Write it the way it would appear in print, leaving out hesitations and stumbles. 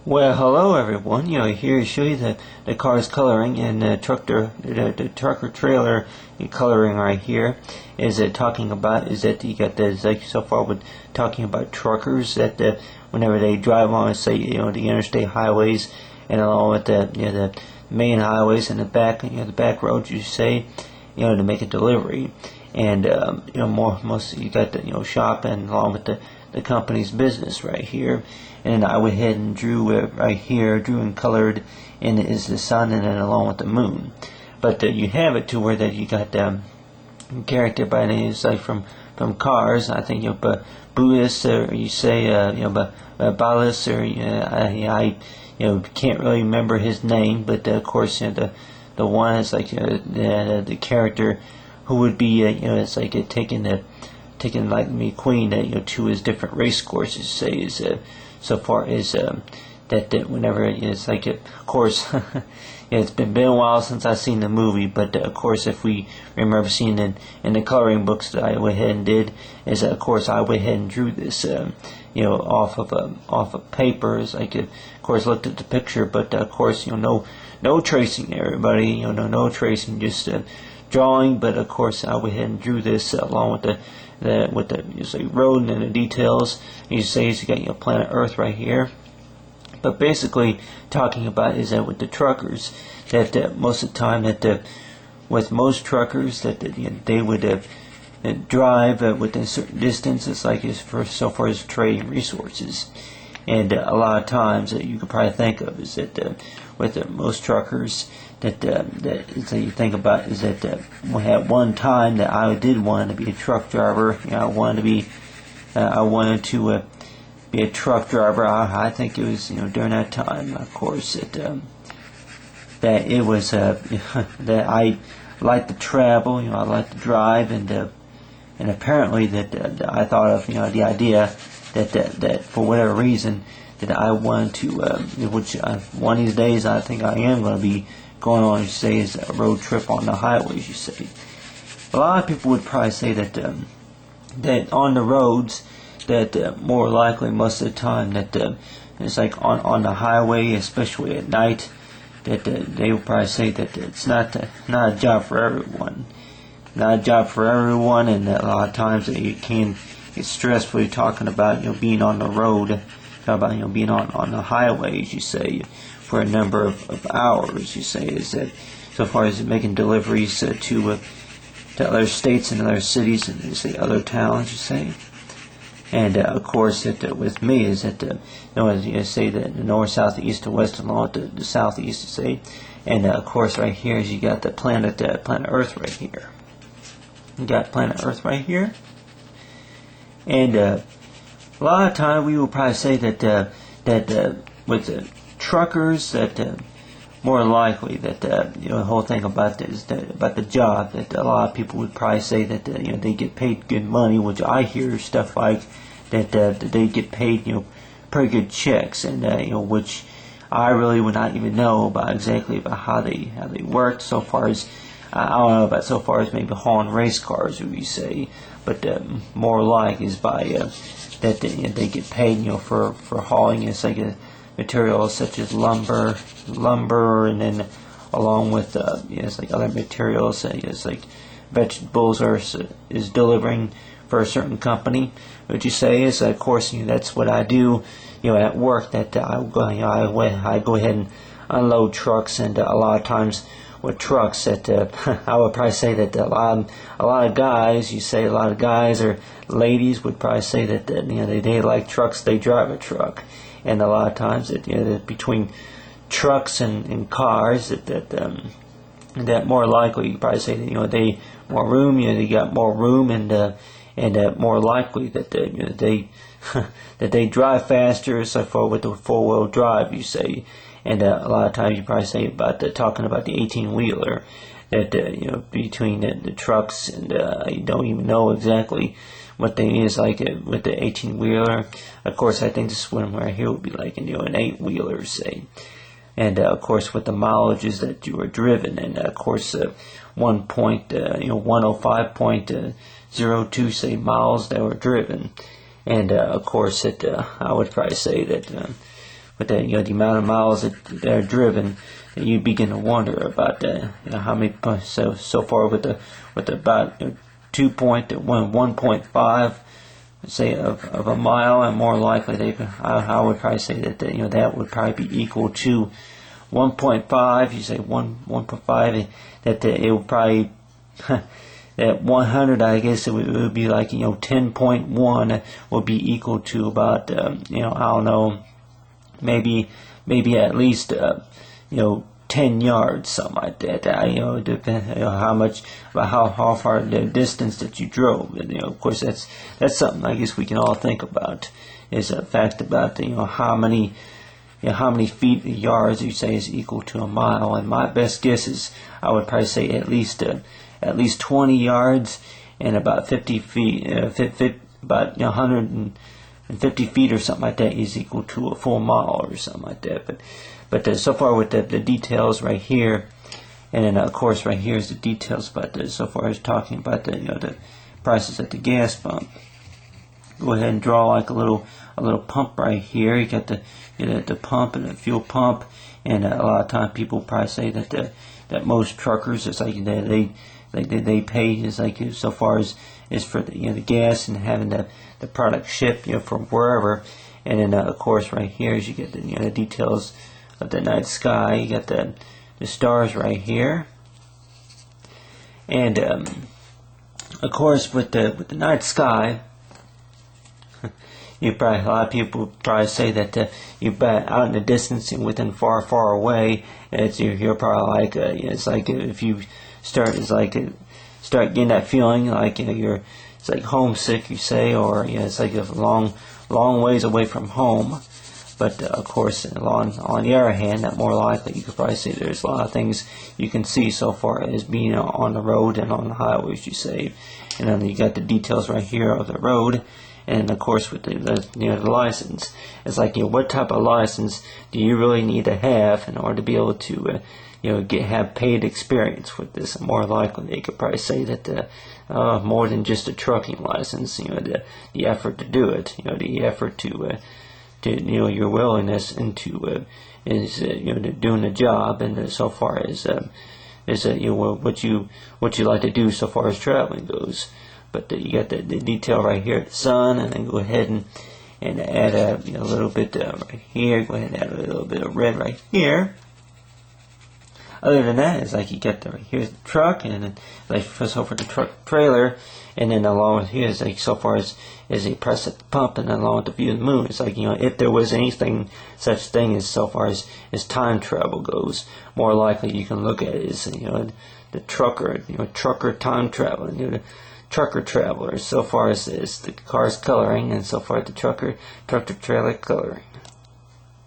Well, hello everyone. Here to show you the car's coloring and the truck or trailer coloring right here. Is it talking about? Is that you got the like so far with talking about truckers that whenever they drive on, say the interstate highways and along with the main highways and the back roads, you say to make a delivery, and most you got the shopping along with the company's business right here. And I went ahead and drew it right here, drew and colored, and it is the sun and then along with the moon. But you have it to where that you got character by names like from cars. I think Buddhist, or you say Balis, or I can't really remember his name, but of course the one is like the character who would be it's like taking like McQueen to his different race courses. Say is so far as that whenever it's like of course it's been a while since I've seen the movie, but of course if we remember seeing it in the coloring books that I went ahead and did is of course I went ahead and drew this off of papers. Like of course looked at the picture, but of course no tracing, everybody, no tracing, just drawing. But of course I went ahead and drew this along with the you say road and the details. You say you got planet Earth right here. But basically talking about is that with the truckers that most of the time with most truckers that they would drive within certain distances, like as for so far as trading resources. And a lot of times that you could probably think of is that with most truckers that you think about is that at one time that I did want to be a truck driver. I wanted to be a truck driver. I think it was during that time, of course, that it was that I like to travel. I like to drive, and apparently that I thought of the idea that for whatever reason that I wanted to, which one of these days I think I am going to be going on, you say, is a road trip on the highways. You say a lot of people would probably say that that on the roads that more likely most of the time that it's like on the highway, especially at night, that they would probably say that it's not a job for everyone. Not a job for everyone, and that a lot of times that you can get stressed when you're talking about being on the road, about being on the highways. You say for a number of hours. You say is that so far as making deliveries to other states and other cities and you say other towns. You say. And of course, that with me is that as you say that the north, south, east, and west, along with the southeast, you say, and of course right here is you got the planet Earth right here. You got planet Earth right here, and a lot of time we will probably say that with the truckers that more likely that the whole thing about this about the job that a lot of people would probably say that they get paid good money, which I hear stuff like that they get paid pretty good checks, and which I really would not even know about exactly about how they work. So far as I don't know about so far as maybe hauling race cars, would you say, but more like is by that they get paid for hauling it's like materials such as lumber, and then along with it's like other materials, it's like vegetables is delivering for a certain company. What you say is, of course, that's what I do, at work. That I go ahead and unload trucks, and a lot of times with trucks that I would probably say that a lot of guys, you say a lot of guys or ladies would probably say that they like trucks, they drive a truck. And a lot of times that between trucks and cars that more likely you probably say that they more room, they got more room, and more likely that they that they drive faster, so far with the 4-wheel drive, you say. And a lot of times you probably say about talking about the 18-wheeler that between the trucks, and I don't even know exactly what thing is like with the 18-wheeler. Of course, I think this one right here would be like an 8-wheeler, say. And of course, with the mileages that you are driven, and of course, 105.02 say miles that were driven, and of course, I would probably say that with the the amount of miles that are driven, you begin to wonder about how many so far with about 1.5 say of a mile, and more likely I would probably say that that would probably be equal to 1.5. You say 1.5, that it would probably at 100, I guess it would be like 10.1 would be equal to about I don't know, maybe at least 10 yards, something like that. Depend how much, about how far the distance that you drove. And, of course, that's something I guess we can all think about, is a fact about how many feet, yards you say is equal to a mile. And my best guess is I would probably say at least 20 yards and about 50 feet, about 150 feet or something like that is equal to a full mile or something like that. But so far with the details right here, and then of course right here is the details about so far as talking about the prices at the gas pump. Go ahead and draw like a little pump right here. You got the pump and the fuel pump, and a lot of times people probably say that most truckers, it's like they pay is like so far as is for the gas and having the product shipped from wherever. And then of course right here is you get the details of the night sky. You got the stars right here, and of course with the night sky, a lot of people probably say that you're out in the distance and within far away, you're probably like it's like if you start start getting that feeling like it's like homesick, you say, or it's like a long ways away from home. But of course, on the other hand, that more likely you could probably say there's a lot of things you can see so far as being on the road and on the highways, you say. And then you got the details right here of the road, and of course with the license. It's like what type of license do you really need to have in order to be able to have paid experience with this? And more likely they could probably say that more than just a trucking license, the effort to do it, the effort to your willingness into is doing the job, and so far as what you like to do so far as traveling goes. But you got the detail right here at the sun, and then go ahead and add a little bit right here. Go ahead and add a little bit of red right here. Other than that, it's like you get here's the truck, and then like so for the truck trailer, and then along with here is like so far as a press at the pump, and then along with the view of the moon. It's like if there was anything such thing as so far as time travel goes, more likely you can look at it as the trucker time travel, the trucker traveler so far as the car's coloring, and so far the trucker trailer coloring.